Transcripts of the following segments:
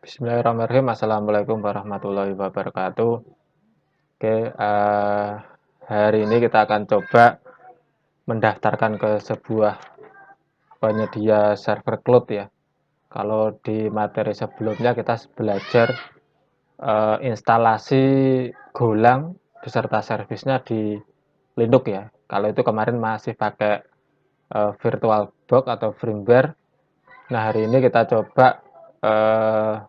Bismillahirrahmanirrahim. Assalamualaikum warahmatullahi wabarakatuh. Oke, hari ini kita akan coba mendaftarkan ke sebuah penyedia server cloud ya. Kalau di materi sebelumnya kita belajar instalasi Golang beserta servisnya di Linux ya. Kalau itu kemarin masih pakai VirtualBox atau firmware. Nah, hari ini kita coba eh,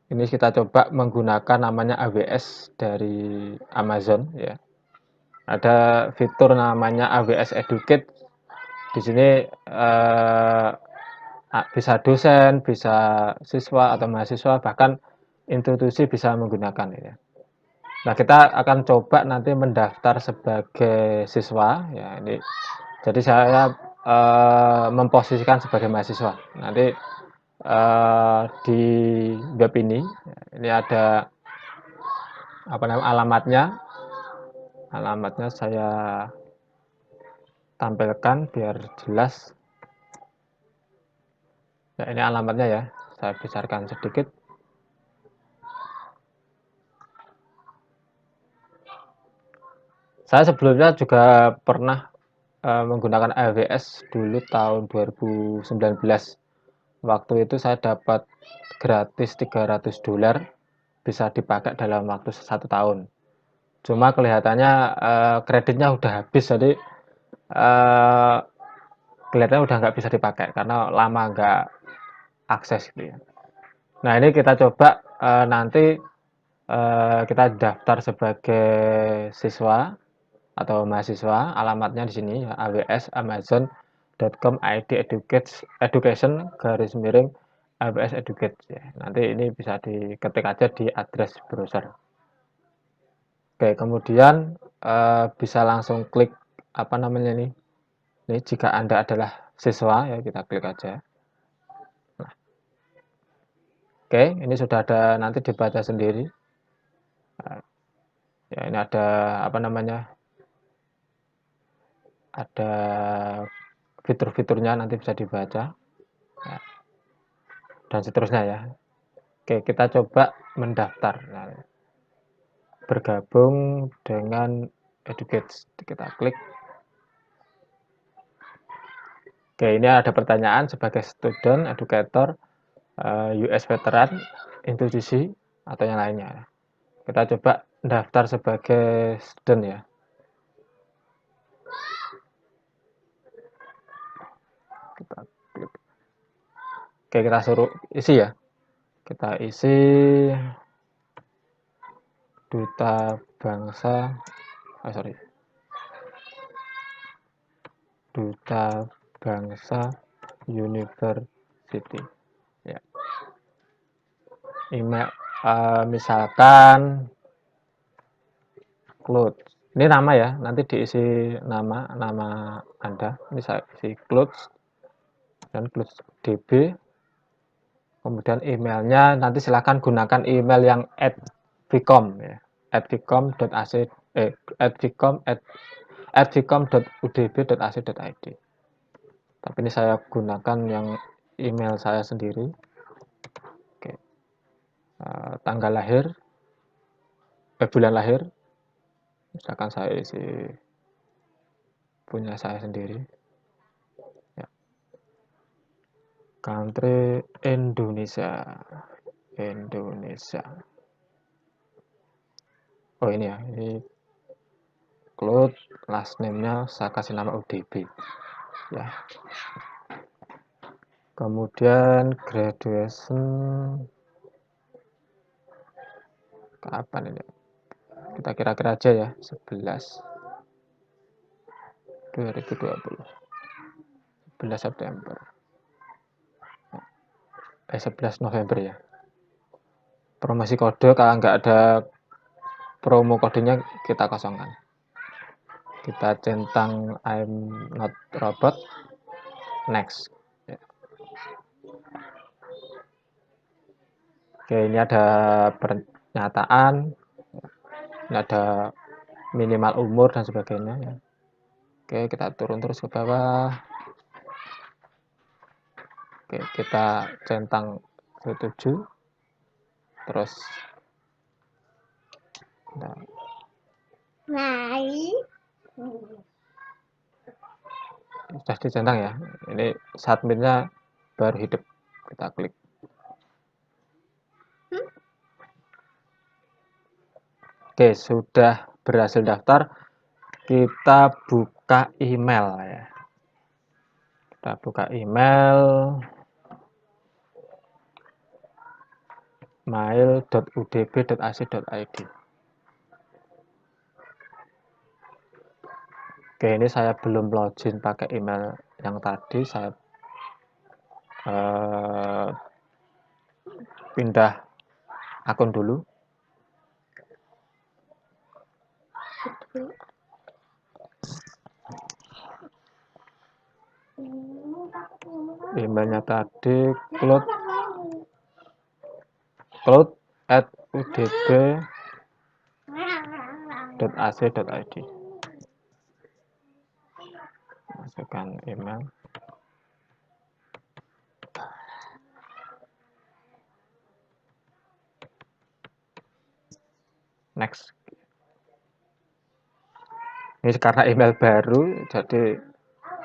menggunakan namanya AWS dari Amazon ya. Ada fitur namanya AWS Educate. Di sini bisa dosen, bisa siswa atau mahasiswa, bahkan institusi bisa menggunakan ya. Nah, kita akan coba nanti mendaftar sebagai siswa ya. Ini jadi saya memposisikan sebagai mahasiswa. Nanti di web ini ada alamatnya saya tampilkan biar jelas ya. Ini alamatnya ya, saya besarkan sedikit. Saya sebelumnya juga pernah menggunakan AWS dulu tahun 2019. Waktu itu saya dapat gratis $300, bisa dipakai dalam waktu 1 tahun. Cuma kelihatannya kreditnya udah habis, jadi kelihatannya udah nggak bisa dipakai karena lama nggak akses gitu ya. Nah, ini kita coba nanti kita daftar sebagai siswa atau mahasiswa. Alamatnya di sini ya, AWS amazon.com id education AWS Educate ya. Nanti ini bisa diketik aja di address browser. Oke, kemudian bisa langsung klik apa namanya ini. Ini jika Anda adalah siswa ya, kita klik aja. Nah, oke, ini sudah ada, nanti dibaca sendiri. Nah, ya, ini ada apa namanya? Ada fitur-fiturnya, nanti bisa dibaca. Nah, dan seterusnya ya. Oke, kita coba mendaftar. Nah, bergabung dengan Educate. Kita klik. Oke, ini ada pertanyaan sebagai student, educator, US veteran, institusi, atau yang lainnya. Kita coba daftar sebagai student ya. Kita klik. Oke, kita suruh isi ya. Kita isi duta bangsa, duta bangsa university ya. Email misalkan clothes, ini nama ya, nanti diisi nama Anda. Ini saya isi clothes dan clothes db. Kemudian emailnya nanti silahkan gunakan email yang @vcom ya, @vcom.ac @vcom.udb.ac.id. Tapi ini saya gunakan yang email saya sendiri. Oke. Tanggal lahir, bulan lahir, misalkan saya isi punya saya sendiri ya. Country Indonesia. Oh, ini ya, ini cloud, last name-nya saya kasih nama UDB ya. Kemudian graduation kapan ini? Kita kira-kira aja ya, 11 September. 11 November ya. Promosi kode, kalau nggak ada promo kodenya kita kosongkan. Kita centang I'm not robot, next. Oke, ini ada pernyataan, ini ada minimal umur dan sebagainya ya. Oke, kita turun terus ke bawah. Oke, kita centang 27 terus sudah dicentang ya, ini submitnya baru hidup, kita klik. Oke, sudah berhasil daftar. Kita buka email ya. Kita buka email mail.udb.ac.id. Oke, ini saya belum login pakai email yang tadi, saya pindah akun dulu. Emailnya tadi cloud@udb.ac.id. Masukkan email. Next. Ini karena email baru, jadi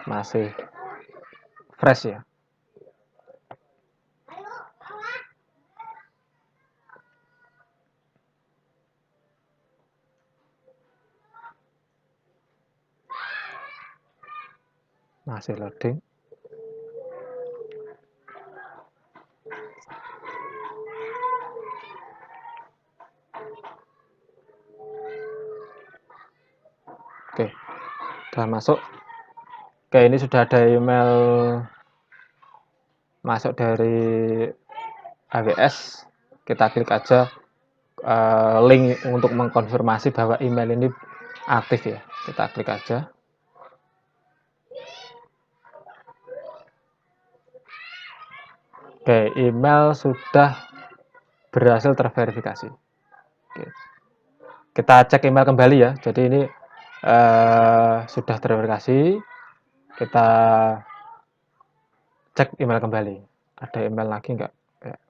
masih fresh ya. Masih loading. Oke, sudah masuk. Oke, ini sudah ada email masuk dari AWS. Kita klik aja link untuk mengkonfirmasi bahwa email ini aktif ya. Kita klik aja. Oke, email sudah berhasil terverifikasi. Oke. Kita cek email kembali ya. Jadi ini sudah terverifikasi. Kita cek email kembali. Ada email lagi enggak? Ya.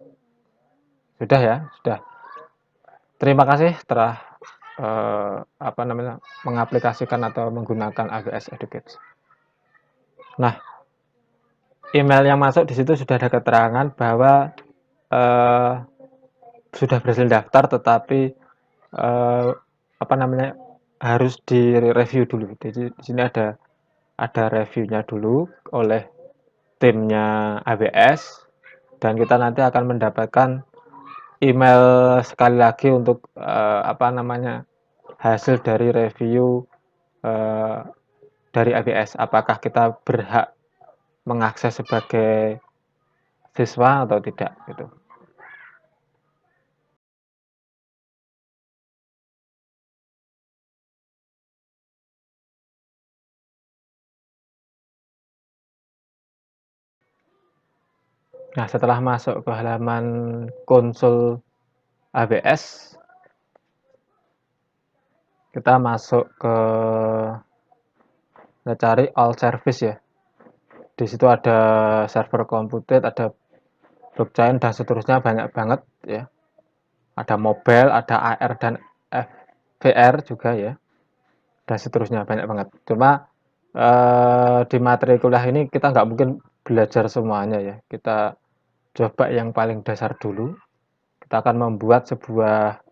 Sudah ya, sudah. Terima kasih telah mengaplikasikan atau menggunakan AWS Educate. Nah, email yang masuk di situ sudah ada keterangan bahwa sudah berhasil daftar, tetapi harus direview dulu. Jadi di sini ada reviewnya dulu oleh timnya AWS, dan kita nanti akan mendapatkan email sekali lagi untuk hasil dari review dari AWS, apakah kita berhak mengakses sebagai siswa atau tidak gitu. Nah, setelah masuk ke halaman konsol AWS, kita masuk ke cari all service ya. Di situ ada server computed, ada blockchain dan seterusnya, banyak banget ya. Ada mobile, ada AR dan VR juga ya. Dan seterusnya banyak banget. Cuma di materi kuliah ini kita nggak mungkin belajar semuanya ya. Kita coba yang paling dasar dulu. Kita akan membuat sebuah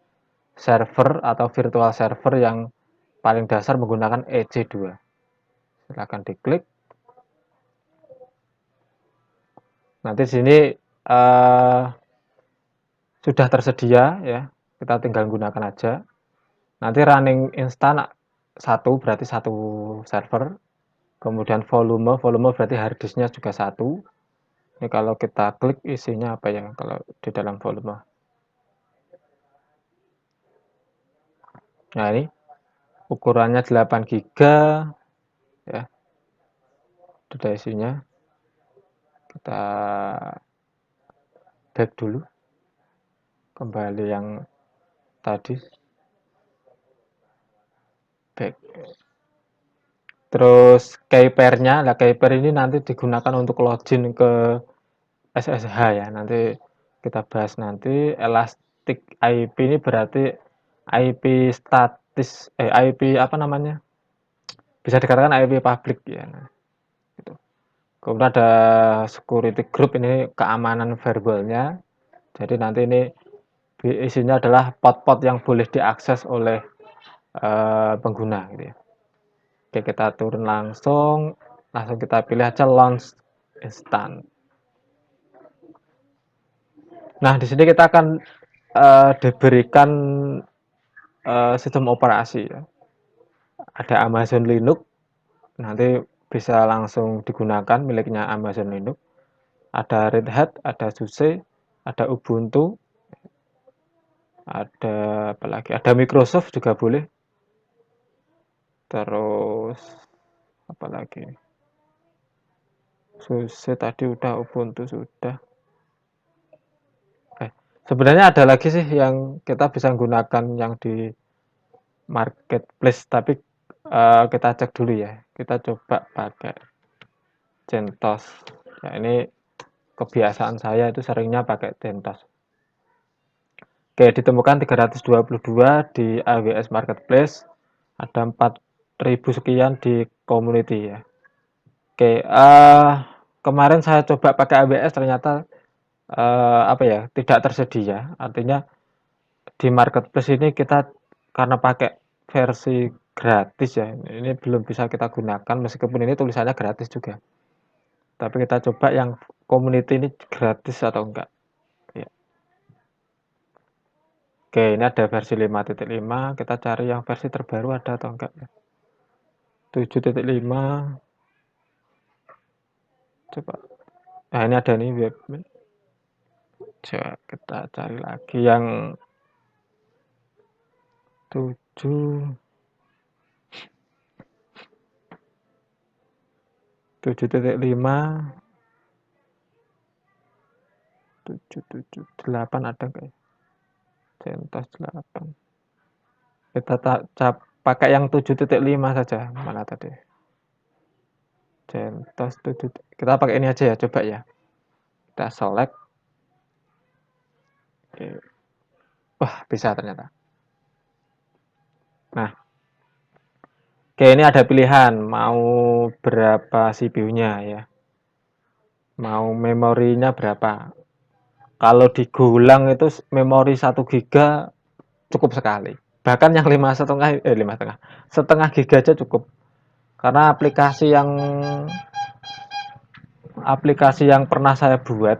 server atau virtual server yang paling dasar menggunakan EC2. Silakan diklik. Nanti di sini sudah tersedia ya. Kita tinggal gunakan aja. Nanti running instan 1 berarti 1 server. Kemudian volume berarti harddisknya juga 1. Ini kalau kita klik isinya apa ya kalau di dalam volume. Nah, ini ukurannya 8 GB ya. Sudah isinya. Kita back dulu. Kembali yang tadi. Back. Terus key pair-nya, key pair ini nanti digunakan untuk login ke SSH ya. Nanti kita bahas nanti. Elastic IP ini berarti IP statis, IP apa namanya? Bisa dikatakan IP public ya. Nah, gitu. Kemudian ada security group, ini keamanan verbalnya. Jadi nanti ini isinya adalah pot-pot yang boleh diakses oleh pengguna gitu ya. Oke, kita turun langsung kita pilih aja launch instant. Nah, di sini kita akan diberikan sistem operasi ya. Ada Amazon Linux, nanti bisa langsung digunakan miliknya Amazon Linux. Ada Red Hat, ada SUSE, ada Ubuntu, ada apa lagi? Ada Microsoft juga boleh. Terus apa lagi? SUSE tadi udah, Ubuntu sudah. Sebenarnya ada lagi sih yang kita bisa gunakan yang di marketplace, tapi kita cek dulu ya. Kita coba pakai CentOS. Ya, ini kebiasaan saya itu seringnya pakai CentOS. Oke, ditemukan 322 di AWS Marketplace, ada 4.000 sekian di community ya. Oke, kemarin saya coba pakai AWS ternyata apa ya, tidak tersedia. Artinya di marketplace ini kita karena pakai versi gratis ya, ini belum bisa kita gunakan meskipun ini tulisannya gratis juga. Tapi kita coba yang community ini gratis atau enggak. Ya. Oke, ini ada versi 5.5, kita cari yang versi terbaru ada atau enggak ya. 7.5. Coba. Nah, ini ada nih web. Coba kita cari lagi yang 7.5. Tujuh tujuh delapan ada enggak ya? CentOS 8. Kita pakai yang 7.5 saja. Mana tadi? CentOS 7. Kita pakai ini aja ya, coba ya. Kita select. Oke. Wah, bisa ternyata. Nah, oke, ini ada pilihan mau berapa CPU-nya ya. Mau memorinya berapa. Kalau di Golang itu memori 1 giga cukup sekali. Bahkan yang 5,5 setengah giga aja cukup. Karena aplikasi yang pernah saya buat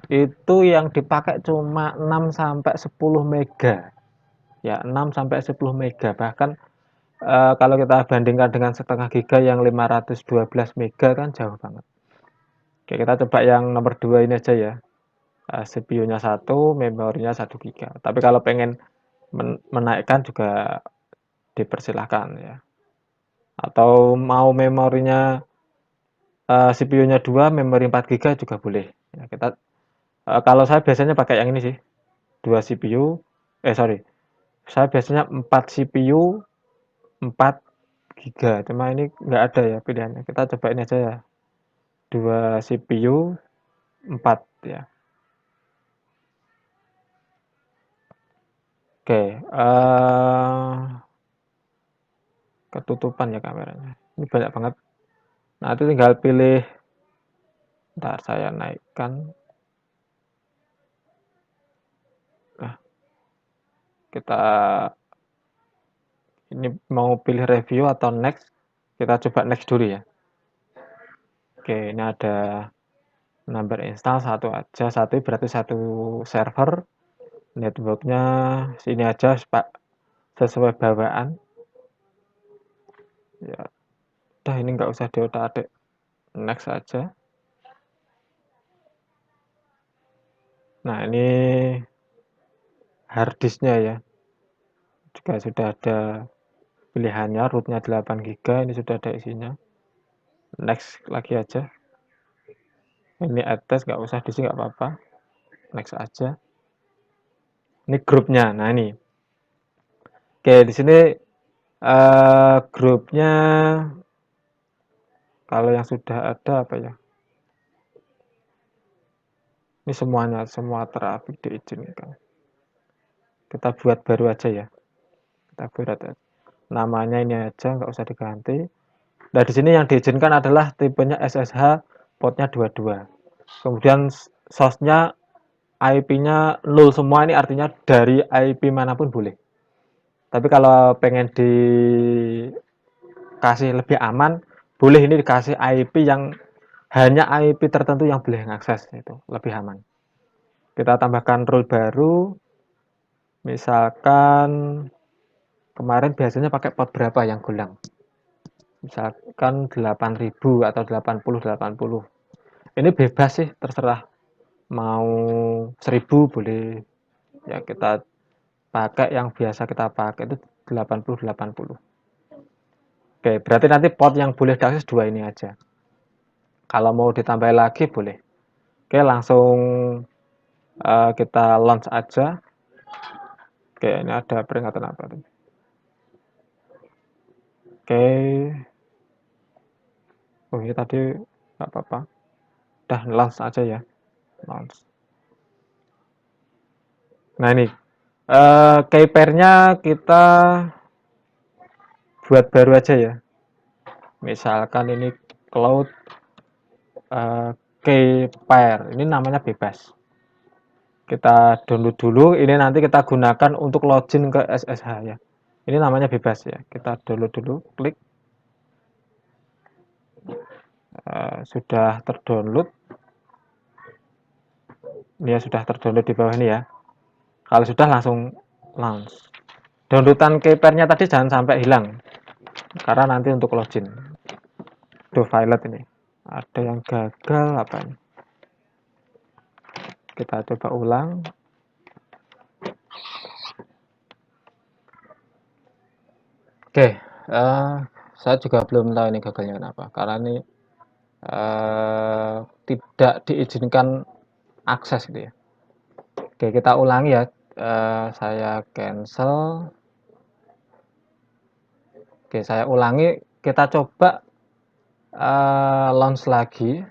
itu yang dipakai cuma 6 sampai 10 mega. Ya, 6 sampai 10 mega. Bahkan kalau kita bandingkan dengan setengah giga yang 512 mega kan jauh banget. Oke, kita coba yang nomor 2 ini aja ya. CPU-nya 1, memorinya 1 giga. Tapi kalau pengen menaikkan juga dipersilahkan ya. Atau mau memorinya CPU-nya 2, memori 4 giga juga boleh. Ya, kalau saya biasanya pakai yang ini sih. 2 CPU, sorry. Saya biasanya 4 CPU, 4 giga. Cuma ini nggak ada ya pilihannya. Kita coba ini aja ya. 2 CPU, 4 ya. Oke, ketutupan ya kameranya. Ini banyak banget. Nah, itu tinggal pilih. Ntar saya naikkan. Nah, kita ini mau pilih review atau next. Kita coba next dulu ya. Oke, ini ada number install satu aja. Satu berarti satu server. Networknya sini aja Pak, sesuai bawaan. Ya, udah ini nggak usah diotak-atik. Next aja. Nah, ini harddisknya ya. Juga sudah ada pilihannya, rootnya 8 GB, ini sudah ada isinya. Next lagi aja. Ini address nggak usah diisi, nggak apa-apa. Next aja. Ini grupnya. Nah, ini. Oke, di sini grupnya kalau yang sudah ada apa ya? Ini semuanya, semua traffic diizinkan. Kita buat baru aja ya. Kita buat aja. Namanya ini aja, nggak usah diganti. Nah, di sini yang diizinkan adalah tipenya SSH, portnya 22. Kemudian source-nya IP-nya 0 semua, ini artinya dari IP manapun boleh. Tapi kalau pengen dikasih lebih aman, boleh ini dikasih IP yang hanya IP tertentu yang boleh mengakses, itu lebih aman. Kita tambahkan rule baru, misalkan kemarin biasanya pakai port berapa yang golang, misalkan 8000 atau 80. Ini bebas sih, terserah mau 1000 boleh ya, kita pakai yang biasa kita pakai itu 80. Oke, berarti nanti port yang boleh diakses dua ini aja. Kalau mau ditambah lagi boleh. Oke, langsung kita launch aja. Oke, ini ada peringatan apa tuh? Oke, oh ini tadi nggak apa-apa. Udah launch aja ya, launch. Nah ini key pair-nya kita buat baru aja ya. Misalkan ini cloud key pair, ini namanya bebas. Kita download dulu, ini nanti kita gunakan untuk login ke SSH ya. Ini namanya bebas ya. Kita download dulu, klik. Sudah terdownload. Ini ya sudah terdownload di bawah ini ya. Kalau sudah langsung launch. Downloadan keypairnya tadi jangan sampai hilang, karena nanti untuk login. Do violet ini. Ada yang gagal apa ini? Kita coba ulang. Oke, saya juga belum tahu ini gagalnya kenapa. Karena ini tidak diizinkan akses gitu ya. Oke, kita ulangi ya. Saya cancel. Oke, saya ulangi. Kita coba launch lagi.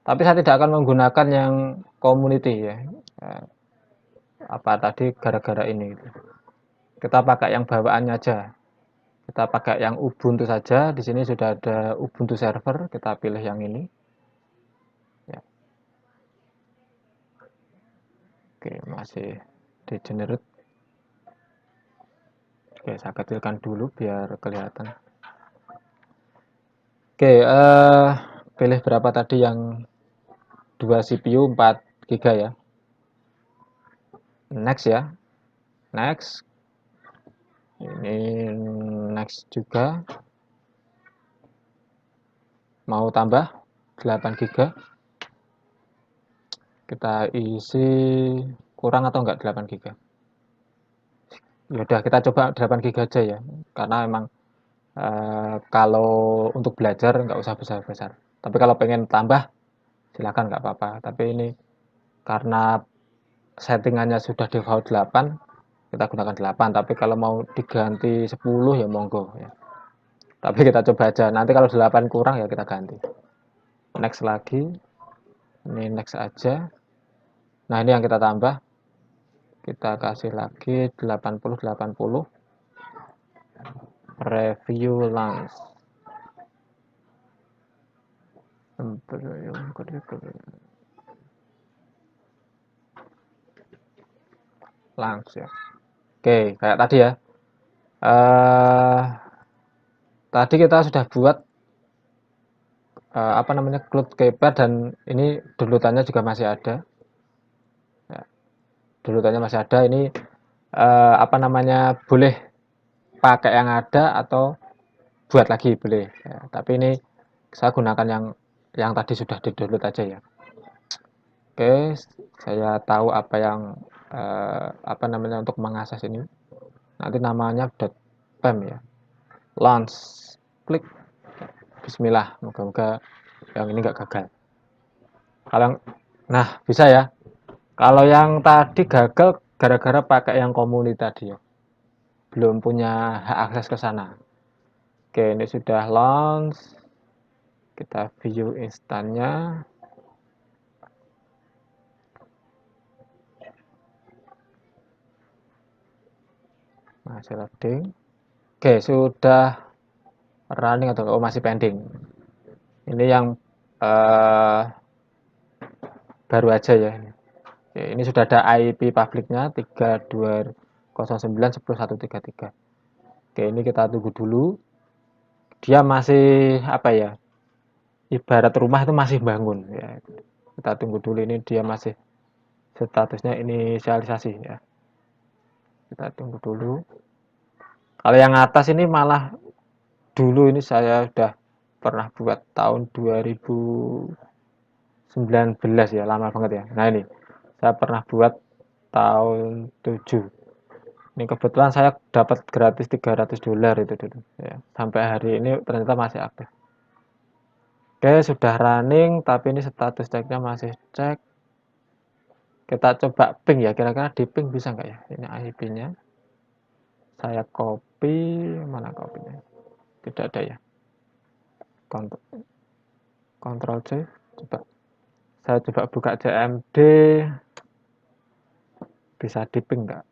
Tapi saya tidak akan menggunakan yang community ya. Apa tadi gara-gara ini. Kita pakai yang bawaannya aja. Kita pakai yang Ubuntu saja. Di sini sudah ada Ubuntu server. Kita pilih yang ini. Ya. Oke, masih di generate. Oke, saya kecilkan dulu biar kelihatan. Oke, pilih berapa tadi yang 2 CPU 4 GB ya. Next ya. Next. Ini next juga. Mau tambah 8 GB. Kita isi kurang atau enggak 8 GB. Ya udah kita coba 8 GB aja ya. Karena emang kalau untuk belajar nggak usah besar-besar. Tapi kalau pengen tambah silakan nggak apa-apa. Tapi ini karena settingannya sudah default 8, kita gunakan 8. Tapi kalau mau diganti 10 ya monggo ya. Tapi kita coba aja. Nanti kalau 8 kurang ya kita ganti. Next lagi. Ini next aja. Nah, ini yang kita tambah. Kita kasih lagi 80. Review launch. Launch ya. Oke, kayak tadi ya. Tadi kita sudah buat apa namanya cloud keypad, dan ini downloadannya juga masih ada. Ya, downloadannya masih ada. Ini apa namanya boleh pakai yang ada atau buat lagi boleh. Ya, tapi ini saya gunakan yang tadi sudah di download aja ya. Oke, saya tahu apa yang apa namanya untuk mengakses ini. Nanti namanya .pem ya. Launch, klik. Bismillah, moga-moga yang ini nggak gagal. Kalau nah bisa ya. Kalau yang tadi gagal gara-gara pakai yang community tadi ya. Belum punya hak akses ke sana. Oke, ini sudah launch. Kita view instannya. masih loading. Oke, sudah running atau masih pending. Ini yang baru aja ya. Oke, ini sudah ada IP publiknya 3209.10133. Oke, ini kita tunggu dulu. Dia masih apa ya? Ibarat rumah itu masih bangun ya. Kita tunggu dulu, ini dia masih statusnya inisialisasi ya. Kita tunggu dulu. Kalau yang atas ini malah dulu ini saya udah pernah buat tahun 2019 ya, lama banget ya. Nah ini saya pernah buat tahun 7. Ini kebetulan saya dapat gratis $300 itu dulu ya. Sampai hari ini ternyata masih aktif. Oke, sudah running, tapi ini status ceknya masih cek. Kita coba ping ya, kira-kira di ping bisa nggak ya? Ini IP-nya. Saya copy, mana kopinya? Tidak ada ya. Ctrl C, coba. Saya coba buka CMD. Bisa di ping nggak?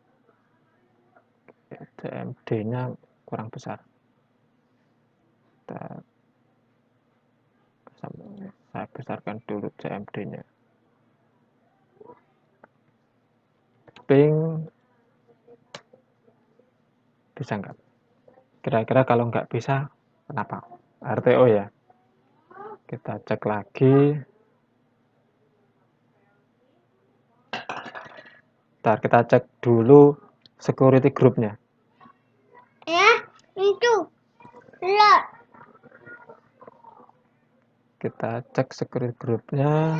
CMD-nya kurang besar. Saya besarkan dulu CMD-nya. Ping bisa nggak? Kira-kira kalau nggak bisa, kenapa? RTO ya. Kita cek lagi. Ntar kita cek dulu security groupnya. Ya, itu. Lihat. Kita cek security groupnya.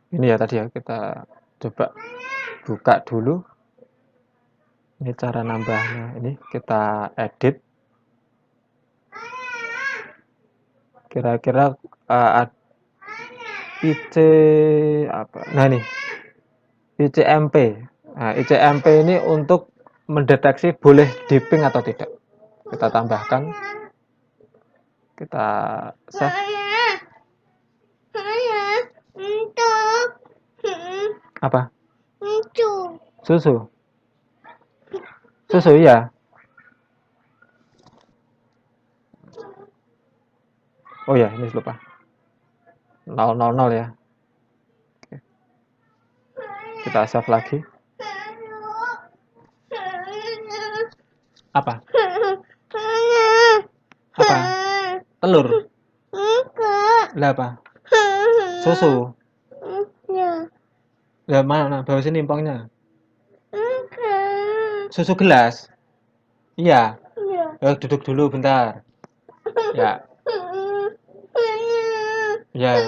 Ini ya tadi ya, kita coba buka dulu. Ini cara nambahnya. Ini kita edit. Kira-kira IC apa? Nah ini ICMP. Nah, ICMP ini untuk mendeteksi boleh di ping atau tidak. Kita tambahkan. Kita save. Untuk. Apa? Itu. Susu. Susu iya. Oh ya, ini lupa. 000 ya. Oke. Kita save lagi. Apa? Apa? Telur. Lah apa? Susu. Lah mana? Bawa sini impongnya. Susu gelas. Iya. Duduk dulu bentar. Ya. Ya.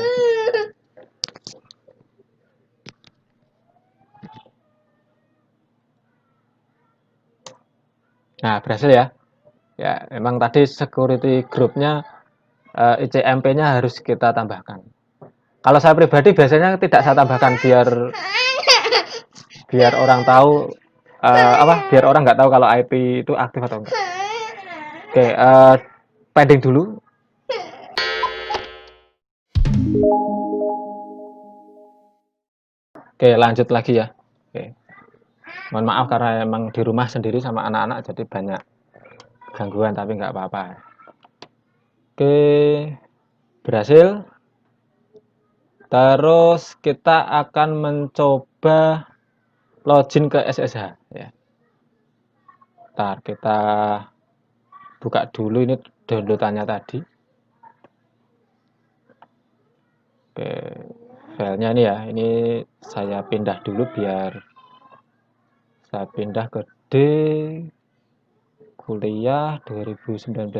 Nah, berhasil ya. Ya, memang tadi security groupnya ICMP-nya harus kita tambahkan. Kalau saya pribadi biasanya tidak saya tambahkan biar orang tahu biar orang nggak tahu kalau IP itu aktif atau enggak. Oke, pending dulu. Oke, lanjut lagi ya. Oke. Mohon maaf karena emang di rumah sendiri sama anak-anak jadi banyak gangguan, tapi nggak apa-apa. Oke, berhasil. Terus kita akan mencoba login ke SSH ya. Ntar kita buka dulu ini downloadannya tadi. Oke, filenya ini ya, ini saya pindah dulu biar saya pindah ke D kuliah 2019-2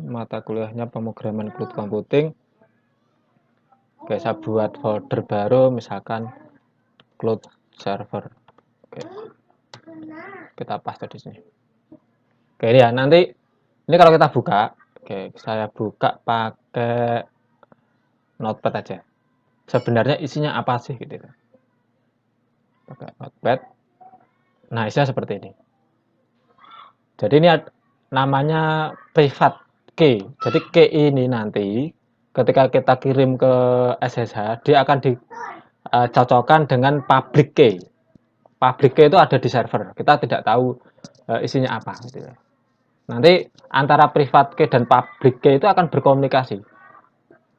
mata kuliahnya pemrograman cloud computing. Oke, saya buat folder baru misalkan cloud server. Oke. Kita paste di sini. Oke, ini ya, nanti ini kalau kita buka, oke, saya buka pakai notepad aja. Sebenarnya isinya apa sih gitu. Pakai notepad. Nah, isinya seperti ini. Jadi ini namanya private key. Jadi key ini nanti ketika kita kirim ke SSH, dia akan cocokkan dengan public key. Public key itu ada di server. Kita tidak tahu isinya apa gitu ya. Nanti antara private key dan public key itu akan berkomunikasi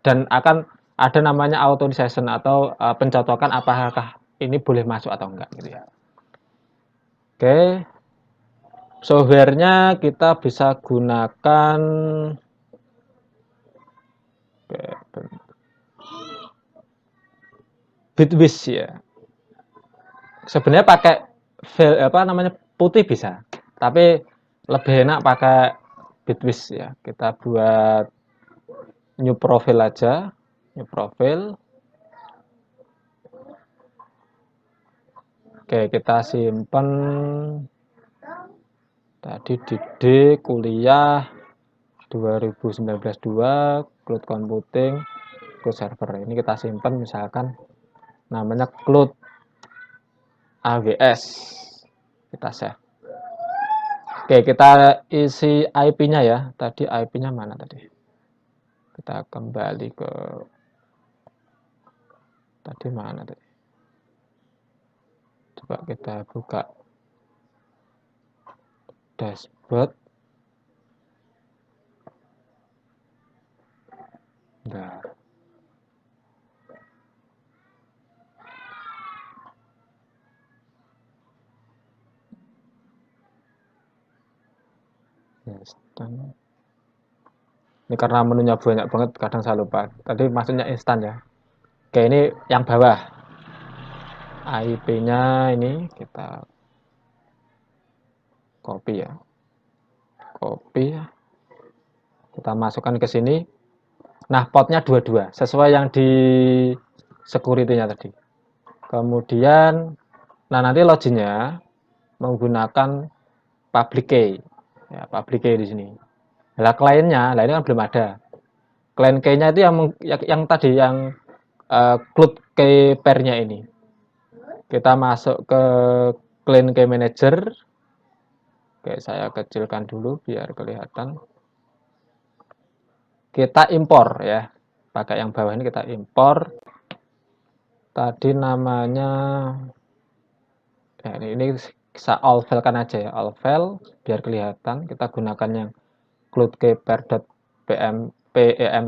dan akan ada namanya authorization atau pencocokan apakah ini boleh masuk atau enggak gitu ya. Oke. Softwarenya kita bisa gunakan Bitwis ya. Sebenarnya pakai putih bisa, tapi lebih enak pakai Bitwis ya. Kita buat new profile aja, new profile. Oke, kita simpan tadi D kuliah 2019-2 cloud computing cloud server. Ini kita simpan misalkan namanya cloud AWS. Kita save. Oke, kita isi IP-nya ya. Tadi IP-nya mana tadi? Kita kembali ke tadi mana tadi? Coba kita buka dashboard. Bentar. Instan. Ini karena menunya banyak banget, kadang saya lupa. Tadi maksudnya instan ya. Oke, ini yang bawah. IP-nya ini kita copy ya. Copy. Kita masukkan ke sini. Nah, portnya 22, sesuai yang di security-nya tadi. Kemudian, nah nanti loginnya menggunakan public key. Ya, public key di sini. Nah, kliennya, nah ini kan belum ada. Client key-nya itu yang tadi yang cloud key pair-nya ini. Kita masuk ke client key manager. Oke, saya kecilkan dulu biar kelihatan. Kita impor ya. Pakai yang bawah ini kita impor. Tadi namanya ya ini bisa all file kan aja ya, all file biar kelihatan. Kita gunakan yang cloudkeeper.pem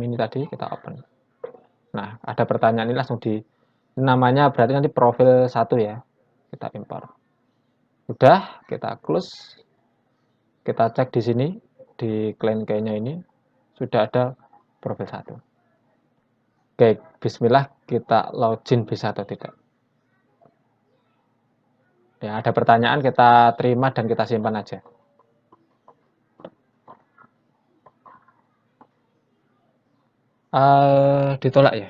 ini tadi, kita open. Nah, ada pertanyaan ini langsung di namanya berarti nanti profil 1 ya. Kita impor. Udah, kita close. Kita cek di sini di client key-nya ini sudah ada profil 1. Oke, bismillah kita login bisa atau tidak. Ya, ada pertanyaan kita terima dan kita simpan aja. Ditolak ya.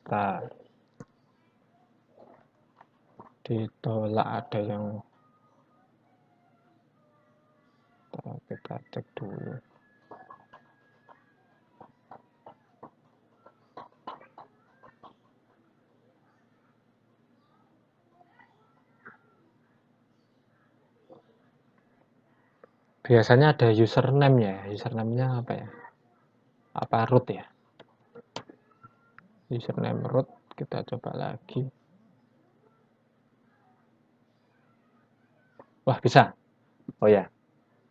Nah, ditolak ada yang kita cek dulu. Biasanya ada username ya. Username-nya apa ya? Apa root ya? Username root, kita coba lagi. Wah, bisa. Oh ya.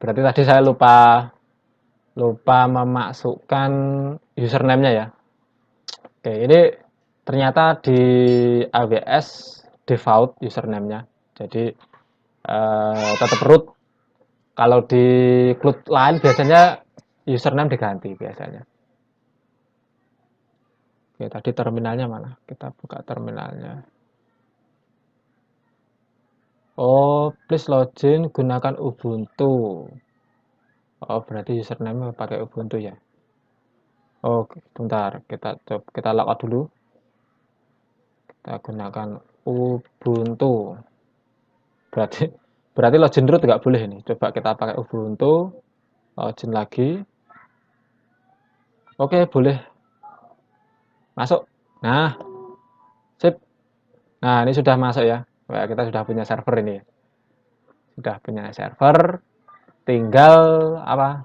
Berarti tadi saya lupa memasukkan username-nya ya. Oke, ini ternyata di AWS default username-nya. Jadi tetap root. Kalau di cloud lain biasanya username diganti biasanya. Oke, tadi terminalnya mana? Kita buka terminalnya. Oh, please login gunakan Ubuntu. Oh, berarti username pakai Ubuntu ya. Oke, bentar, kita logout dulu. Kita gunakan Ubuntu. Berarti login root nggak boleh ini. Coba kita pakai Ubuntu, login lagi. Oke, boleh. Masuk. Nah, sip. Nah, ini sudah masuk ya. Wah, kita sudah punya server ini. Sudah punya server. Tinggal apa?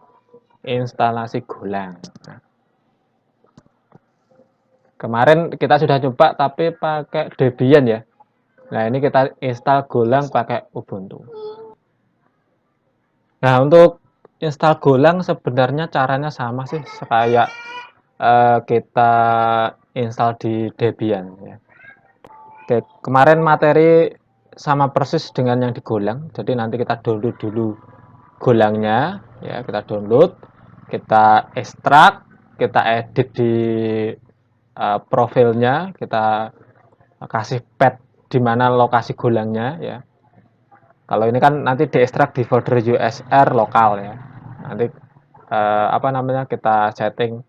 Instalasi Golang. Nah, Kemarin kita sudah coba tapi pakai Debian ya. Nah, ini kita install Golang pakai Ubuntu. Nah, untuk install Golang sebenarnya caranya sama sih kayak kita install di Debian ya. Oke, kemarin materi sama persis dengan yang di Golang. Jadi nanti kita download dulu Golangnya ya, kita download, kita ekstrak, kita edit di profilnya, kita kasih path di mana lokasi Golangnya ya. Kalau ini kan nanti diekstrak di folder USR lokal ya. Nanti apa namanya, kita setting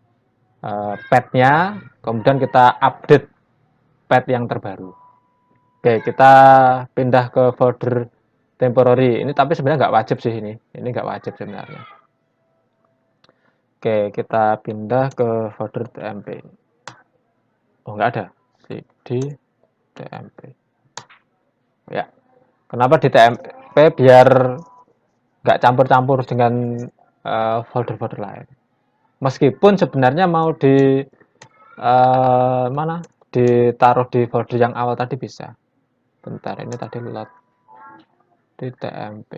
path-nya, kemudian kita update path yang terbaru. Oke, kita pindah ke folder temporary. Ini tapi sebenarnya nggak wajib sih ini. Ini nggak wajib sebenarnya. Oke, kita pindah ke folder tmp. Oh, nggak ada. Cd tmp. Ya. Kenapa di tmp? Biar nggak campur-campur dengan folder-folder lain. Meskipun sebenarnya mau di mana? Ditaruh di folder yang awal tadi bisa. Bentar, ini tadi load di tmp.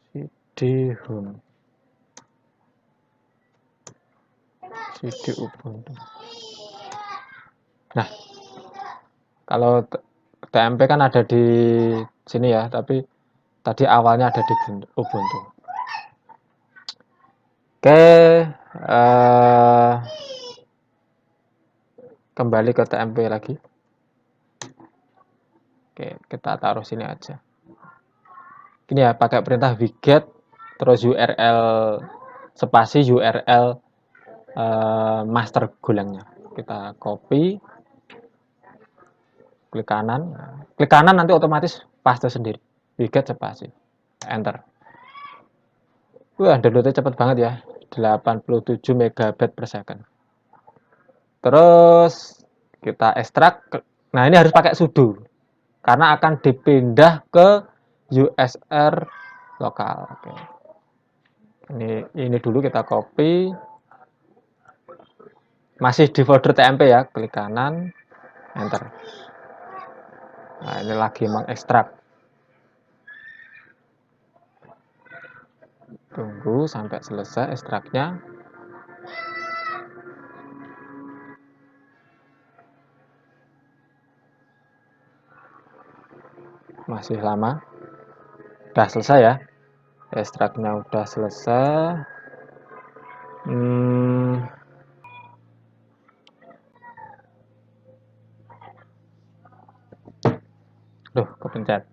Cd home. Cd Ubuntu. Nah, kalau tmp kan ada di sini ya, tapi tadi awalnya ada di Ubuntu. Oke, kembali ke tmp lagi. Oke, kita taruh sini aja. Ini ya, pakai perintah wget terus URL spasi URL master Golangnya. Kita copy, klik kanan nanti otomatis paste sendiri. Wget spasi, enter. Wah, downloadnya cepat banget ya, 87 MB per second. Terus kita ekstrak. Nah, ini harus pakai sudo karena akan dipindah ke USR lokal. Oke. Ini dulu kita copy. Masih di folder tmp ya, klik kanan, enter. Nah, ini lagi mengekstrak. Tunggu sampai selesai ekstraknya. Masih lama. Udah selesai ya. Ekstraknya udah selesai. Duh, kepencet.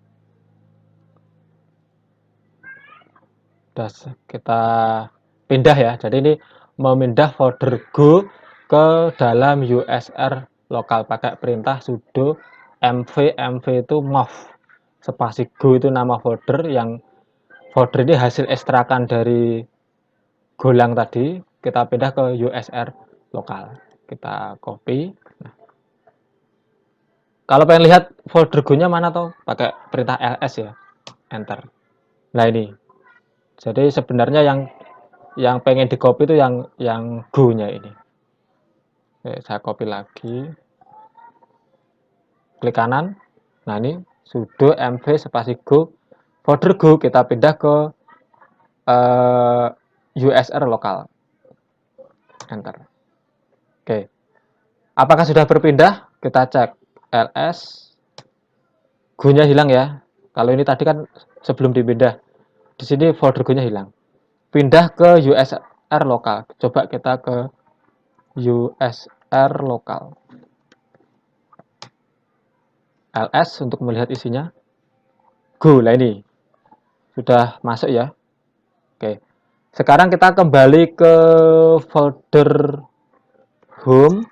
Udah kita pindah ya. Jadi ini memindah folder Go ke dalam USR lokal pakai perintah sudo mv itu move spasi Go itu nama folder, yang folder ini hasil ekstrakan dari Golang tadi, kita pindah ke USR lokal. Kita copy. Nah, kalau pengen lihat folder Go-nya mana tuh, pakai perintah ls ya, enter. Nah, ini. Jadi sebenarnya yang pengen di copy itu yang Go-nya ini. Oke, saya copy lagi. Klik kanan. Nah, ini sudo mv spasi Go. Folder Go kita pindah ke USR lokal. Enter. Oke. Apakah sudah berpindah? Kita cek ls. Go-nya hilang ya. Kalau ini tadi kan sebelum dipindah. Di sini folder Go-nya hilang. Pindah ke USR lokal. Coba kita ke USR lokal. ls untuk melihat isinya. Go, lah ini. Sudah masuk ya. Oke. Sekarang kita kembali ke folder home.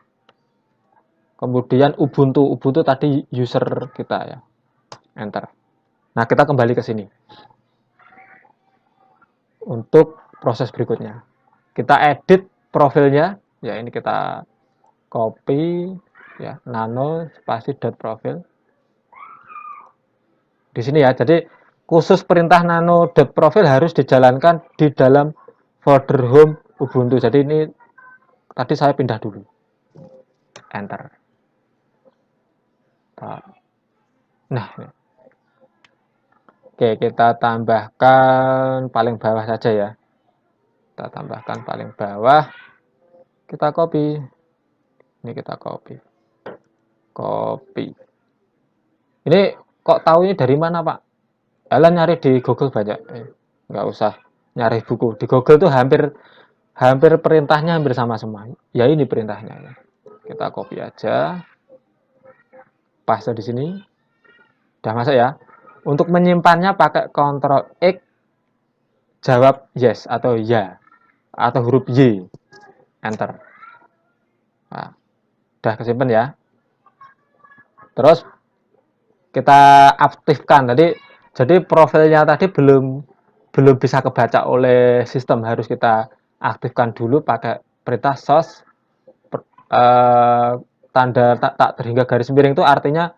Kemudian Ubuntu. Ubuntu tadi user kita ya. Enter. Nah, kita kembali ke sini. Untuk proses berikutnya. Kita edit profilnya. Ya, ini kita copy ya, nano spasi dot profil. Di sini ya. Jadi khusus perintah nano dot profil harus dijalankan di dalam folder home Ubuntu. Jadi ini tadi saya pindah dulu. Enter. Nah, oke, kita tambahkan paling bawah saja ya. Kita tambahkan paling bawah. Kita copy. Ini kita copy. Copy. Ini kok tahu ini dari mana, Pak? Kalian nyari di Google banyak. Nggak usah nyari buku. Di Google tuh hampir perintahnya hampir sama semua. Ya ini perintahnya ya. Kita copy aja. Paste di sini. Udah masuk ya. Untuk menyimpannya pakai Ctrl X, jawab yes atau ya, atau huruf Y, enter. Nah, udah kesimpan ya. Terus kita aktifkan tadi. Jadi profilnya tadi belum bisa kebaca oleh sistem, harus kita aktifkan dulu pakai perintah source tanda tak terhingga garis miring itu artinya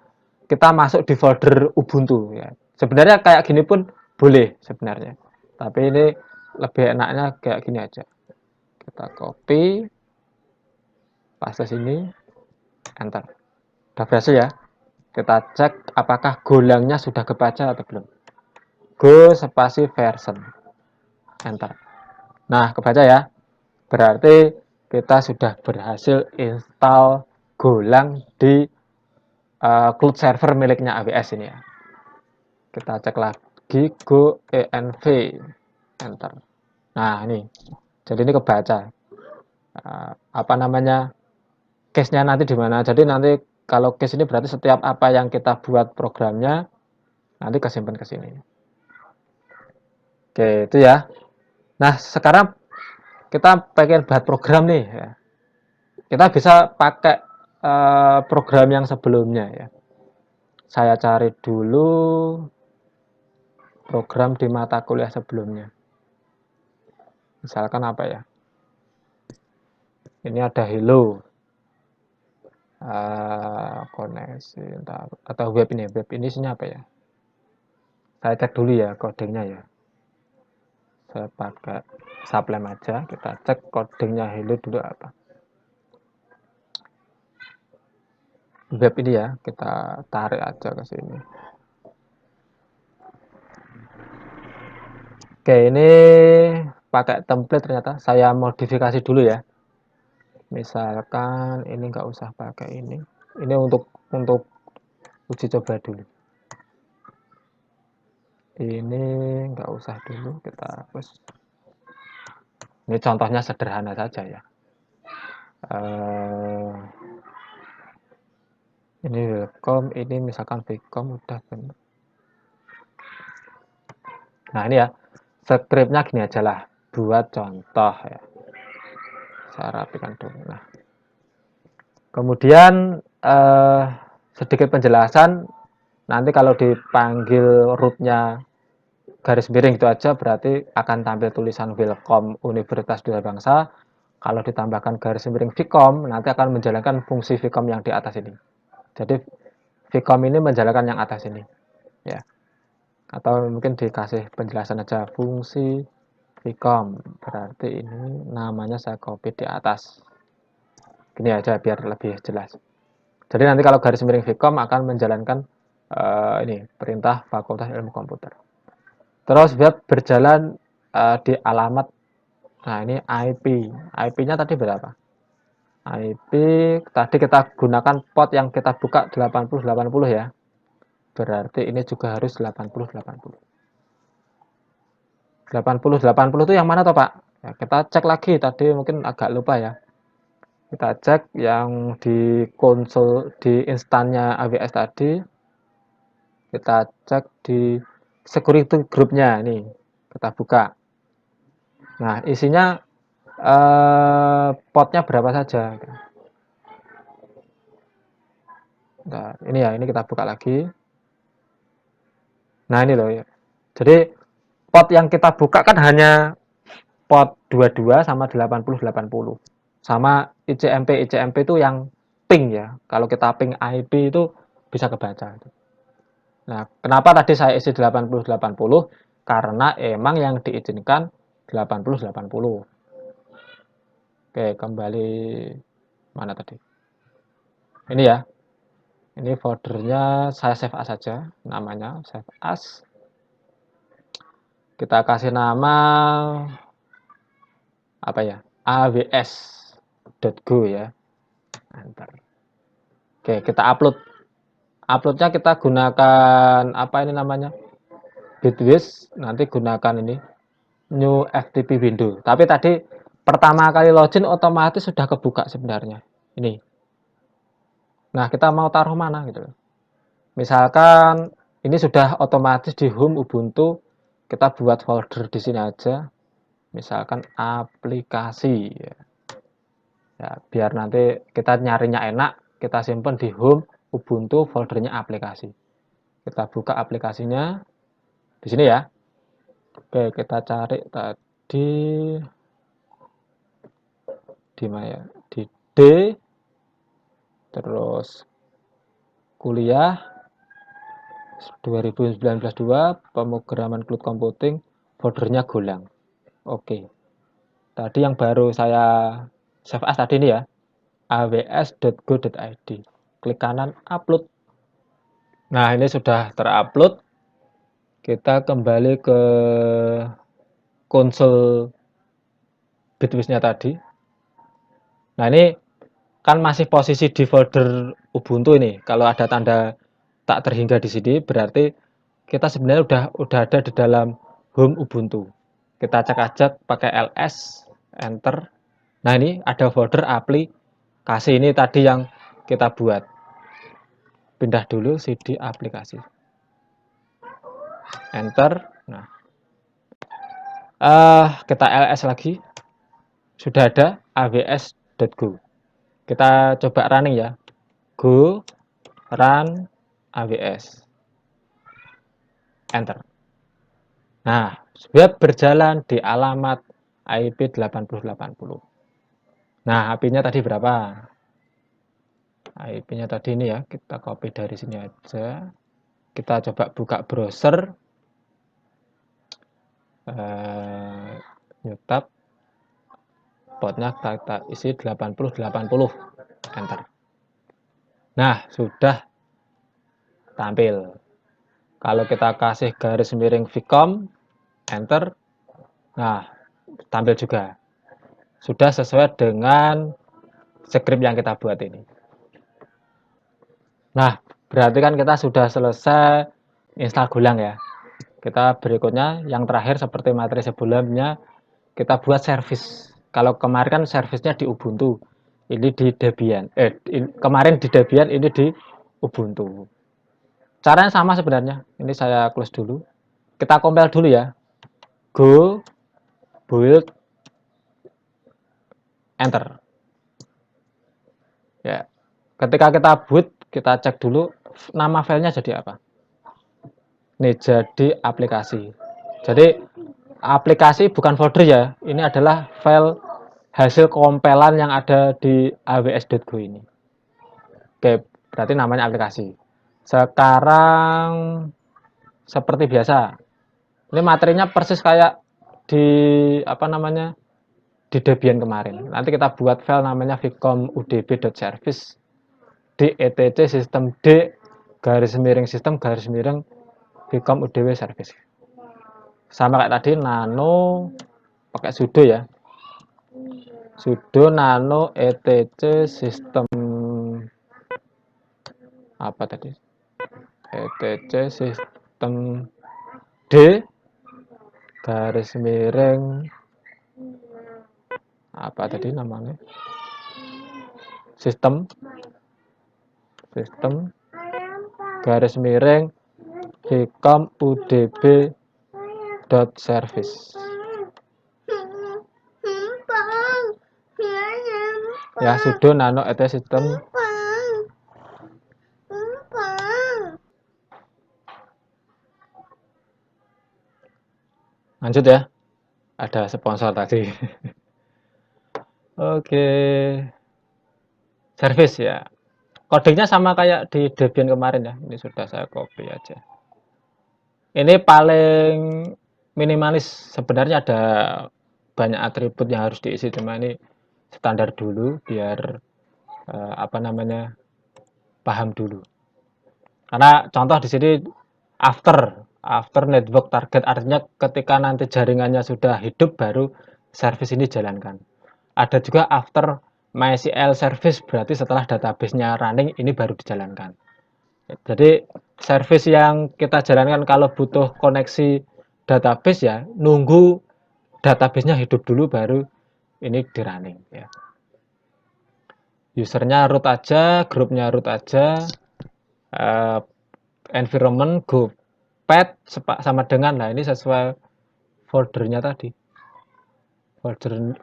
kita masuk di folder Ubuntu ya. Sebenarnya kayak gini pun boleh sebenarnya. Tapi ini lebih enaknya kayak gini aja. Kita copy, paste sini, enter. Udah berhasil ya. Kita cek apakah golangnya sudah kebaca atau belum. Go spasi version, enter. Nah, kebaca ya. Berarti kita sudah berhasil install Golang di cloud server miliknya AWS ini ya. Kita cek lagi go env, enter. Nah, ini. Jadi ini kebaca. Apa namanya? Case-nya nanti di mana? Jadi nanti kalau case ini berarti setiap apa yang kita buat programnya nanti kesimpan ke sini. Oke, itu ya. Nah, sekarang kita pengen buat program nih ya. Kita bisa pakai program yang sebelumnya ya. Saya cari dulu program di mata kuliah sebelumnya. Misalkan apa ya? Ini ada hello. Koneksi atau web ini isinya apa ya? Saya cek dulu ya codingnya ya. Saya pakai sublime aja, kita cek codingnya hello dulu apa. Web ini ya, kita tarik aja ke sini. Oke, ini pakai template ternyata. Saya modifikasi dulu ya. Misalkan ini nggak usah pakai ini. Ini untuk uji coba dulu. Ini nggak usah dulu, kita hapus. Ini contohnya sederhana saja ya. Ini welcome, ini misalkan welcome udah benar. Nah ini ya, scriptnya gini aja lah, buat contoh ya. Saya rapikan dulu. Nah, kemudian sedikit penjelasan. Nanti kalau dipanggil rootnya garis miring itu aja berarti akan tampil tulisan welcome Universitas Duta Bangsa. Kalau ditambahkan garis miring Vcom nanti akan menjalankan fungsi Vcom yang di atas ini. Jadi Vcom ini menjalankan yang atas ini ya. Atau mungkin dikasih penjelasan aja fungsi Vcom berarti ini namanya saya copy di atas. Gini aja biar lebih jelas. Jadi nanti kalau garis miring Vcom akan menjalankan ini perintah Fakultas Ilmu Komputer. Terus web berjalan di alamat. Nah ini IP-nya tadi berapa? IP tadi kita gunakan port yang kita buka 8080 ya. Berarti ini juga harus 8080. 8080 itu yang mana toh Pak? Ya, kita cek lagi tadi mungkin agak lupa ya. Kita cek yang di konsol di instannya AWS tadi. Kita cek di security grupnya ini. Kita buka. Nah, isinya potnya berapa saja. Nah, ini ya, ini kita buka lagi. Nah, ini loh ya. Jadi pot yang kita buka kan hanya pot 22 sama 8080. Sama ICMP itu yang ping ya. Kalau kita ping IP itu bisa kebaca. Nah, kenapa tadi saya isi 8080? Karena emang yang diizinkan 8080. Oke, kembali mana tadi? Ini ya. Ini foldernya saya save as saja, namanya save as. Kita kasih nama apa ya? aws.go ya. Enter. Oke, kita upload. Uploadnya kita gunakan apa ini namanya? Bitwiz. Nanti gunakan ini new FTP window. Tapi tadi pertama kali login otomatis sudah kebuka sebenarnya. Ini. Nah, kita mau taruh mana gitu. Misalkan ini sudah otomatis di home Ubuntu, kita buat folder di sini aja. Misalkan aplikasi ya. Ya, biar nanti kita nyarinya enak, kita simpan di home Ubuntu foldernya aplikasi. Kita buka aplikasinya di sini ya. Oke, kita cari tadi di mana ya? Di D, terus kuliah 2019-2 pemrograman cloud computing, foldernya Golang. Oke. Tadi yang baru saya save as tadi ini ya, aws.go.id. Klik kanan upload. Nah, ini sudah terupload. Kita kembali ke konsol Bitwiz-nya tadi. Nah, ini kan masih posisi di folder Ubuntu ini. Kalau ada tanda tak terhingga di sini berarti kita sebenarnya udah ada di dalam home Ubuntu. Kita cek aja pakai ls, enter. Nah, ini ada folder aplikasi ini tadi yang kita buat. Pindah dulu cd aplikasi. Enter. Nah, kita ls lagi. Sudah ada aws.go. Kita coba running ya. Go run aws. Enter. Nah, sudah berjalan di alamat IP 8080. Nah, IP-nya tadi berapa? IP-nya tadi ini ya, kita copy dari sini aja. Kita coba buka browser. New tab. Portnya kita isi 8080. Enter. Nah, sudah tampil. Kalau kita kasih garis miring vcom, enter. Nah, tampil juga. Sudah sesuai dengan script yang kita buat ini. Nah, berarti kan kita sudah selesai install Golang ya. Kita berikutnya yang terakhir seperti materi sebelumnya, kita buat service. Kalau kemarin kan servisnya di Ubuntu, ini di Debian. Kemarin di Debian, ini di Ubuntu. Caranya sama sebenarnya. Ini saya close dulu. Kita compile dulu ya. Go build enter. Ya. Ketika kita boot, kita cek dulu nama filenya jadi apa. Ini jadi aplikasi. Jadi aplikasi bukan folder ya. Ini adalah file hasil kompelan yang ada di aws.go ini. Oke, berarti namanya aplikasi. Sekarang seperti biasa. Ini materinya persis kayak di apa namanya? Di Debian kemarin. Nanti kita buat file namanya vcom udb.service di etc sistem d garis miring sistem garis miring vcom udb service. Sama kayak tadi nano pakai sudo ya. Sudo nano etc sistem apa tadi? etc sistem d garis miring apa tadi namanya? Sistem garis miring vcom udb.service. Ya, sudo nano etc sistem. Lanjut ya. Ada sponsor tadi. Oke. Service ya. Kodenya sama kayak di Debian kemarin ya. Ini sudah saya copy aja. Ini paling minimalis. Sebenarnya ada banyak atribut yang harus diisi. Cuma ini standar dulu biar paham dulu. Karena contoh di sini after network target, artinya ketika nanti jaringannya sudah hidup baru service ini jalankan. Ada juga after MySQL service, berarti setelah database-nya running ini baru dijalankan. Jadi service yang kita jalankan kalau butuh koneksi database ya nunggu database-nya hidup dulu baru ini di running ya. Usernya root aja, grupnya root aja, environment go pet sama dengan, nah ini sesuai foldernya tadi.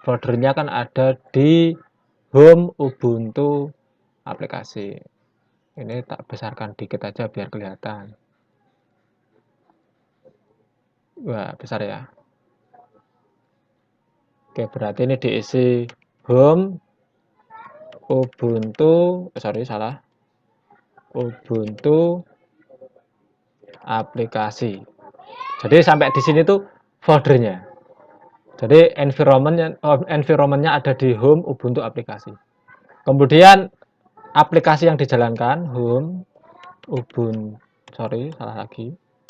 Foldernya kan ada di home Ubuntu aplikasi. Ini tak besarkan dikit aja biar kelihatan. Wah, besar ya. Oke, berarti ini diisi home Ubuntu, salah. Ubuntu aplikasi. Jadi sampai di sini tuh foldernya. Jadi environmentnya ada di home Ubuntu aplikasi. Kemudian aplikasi yang dijalankan home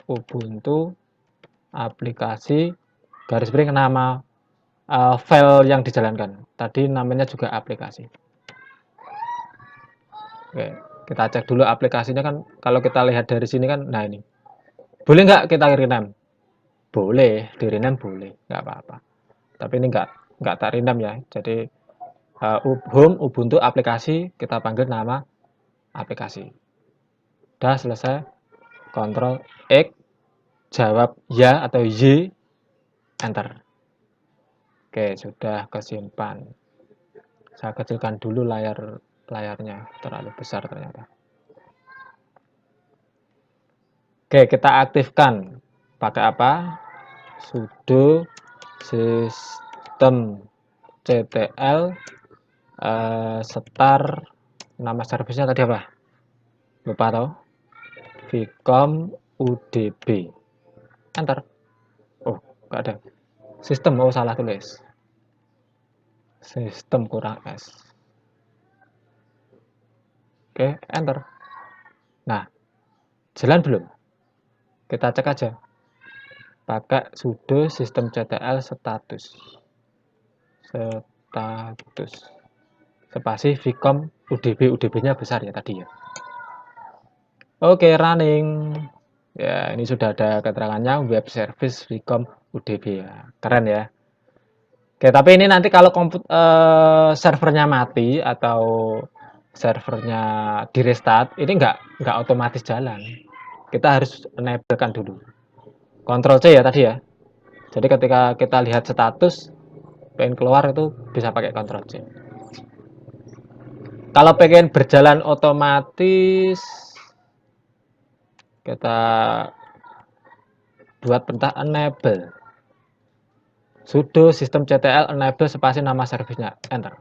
Ubuntu aplikasi garis miring nama file yang dijalankan. Tadi namanya juga aplikasi. Oke, kita cek dulu aplikasinya kan. Kalau kita lihat dari sini kan, nah ini. Boleh nggak kita rename? Boleh, di rename boleh, nggak apa-apa. Tapi ini nggak tak rename ya. Jadi home Ubuntu aplikasi kita panggil nama aplikasi. Udah selesai. Ctrl X, jawab ya atau Y, enter. Oke, sudah kesimpan. Saya kecilkan dulu layarnya, terlalu besar ternyata. Oke, kita aktifkan. Pakai apa? Sudo systemctl start, nama servisnya tadi apa? Lupa tau? Vcom udb. Enter. Oh, nggak ada. Sistem, oh salah tulis. Sistem kurang S. Oke, enter. Nah, jalan belum? Kita cek aja. Pakai sudo systemctl status. Spasi vcom udb-nya besar ya tadi ya. Oke, running. Ya, ini sudah ada keterangannya web service vcom udb ya. Keren ya. Oke, tapi ini nanti kalau servernya mati atau servernya di restart, ini nggak otomatis jalan. Kita harus enablekan dulu. Ctrl C ya tadi ya. Jadi ketika kita lihat status, pengen keluar itu bisa pakai Ctrl C. Kalau pengen berjalan otomatis, kita buat perintah enable. Sudo systemctl enable spasi nama servisnya, enter.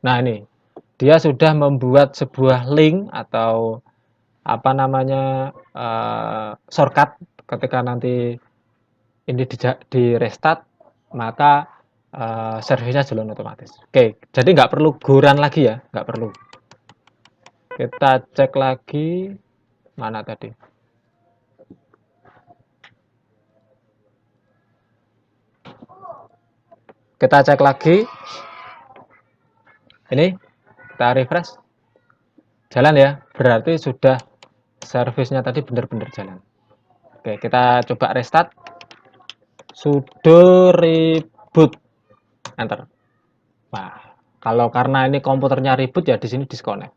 Nah ini, dia sudah membuat sebuah link atau apa namanya shortcut ketika nanti ini di restart, maka servisnya jalan otomatis. Oke, jadi nggak perlu go-run lagi ya, nggak perlu. Kita cek lagi, mana tadi? Kita cek lagi. Ini kita refresh. Jalan ya, berarti sudah servisnya tadi benar-benar jalan. Oke, kita coba restart. Sudo reboot, enter. Wah, kalau karena ini komputernya reboot ya di sini disconnect.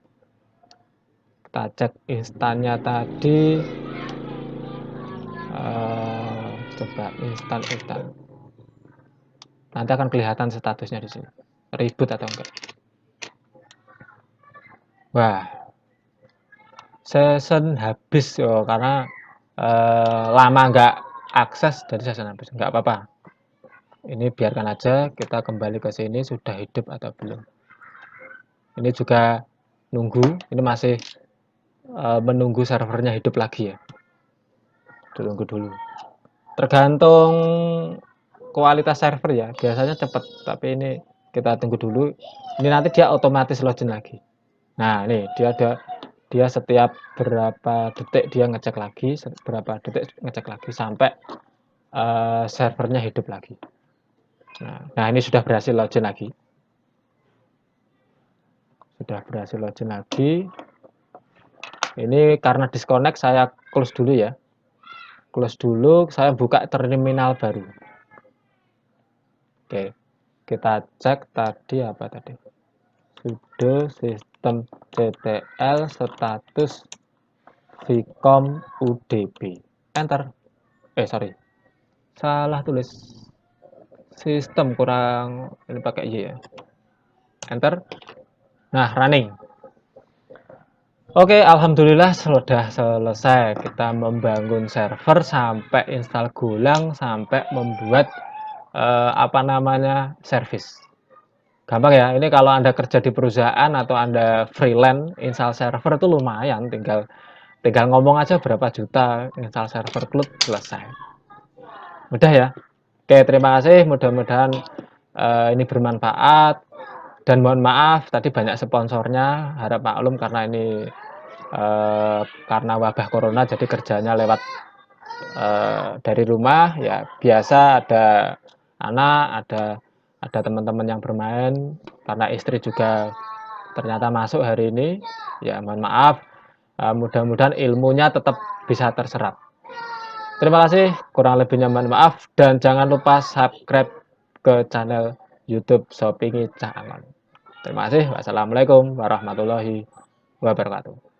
Kita cek instannya tadi. Coba instan. Nanti akan kelihatan statusnya di sini. Reboot atau enggak. Wah, session habis yo karena lama nggak akses dari session habis. Nggak apa-apa. Ini biarkan aja, kita kembali ke sini sudah hidup atau belum. Ini juga nunggu, ini masih menunggu servernya hidup lagi ya. Tunggu dulu. Tergantung kualitas server ya, biasanya cepat, tapi ini Kita tunggu dulu. Ini nanti dia otomatis login lagi. Nah, ini dia setiap berapa detik dia ngecek lagi, sampai servernya hidup lagi. Nah, ini sudah berhasil login lagi. Ini karena disconnect, saya close dulu ya. Saya buka terminal baru. Oke, kita cek tadi apa tadi? Sudo systemctl status vcom udb. Enter. Sorry. Salah tulis. Sistem kurang, ini pakai Y ya. Enter. Nah, running. Oke, alhamdulillah sudah selesai. Kita membangun server sampai install Golang sampai membuat service. Gampang ya. Ini kalau Anda kerja di perusahaan atau Anda freelance install server itu lumayan, tinggal ngomong aja berapa juta install server cloud selesai. Mudah ya. Oke, terima kasih. Mudah-mudahan ini bermanfaat. Dan mohon maaf tadi banyak sponsornya, harap maklum karena ini karena wabah corona jadi kerjanya lewat dari rumah ya. Biasa ada anak, ada teman-teman yang bermain, karena istri juga ternyata masuk hari ini ya. Mohon maaf, mudah-mudahan ilmunya tetap bisa terserap. Terima kasih, kurang lebihnya mohon maaf, dan jangan lupa subscribe ke channel YouTube Shopingi Cak Angon. Terima kasih. Wassalamualaikum warahmatullahi wabarakatuh.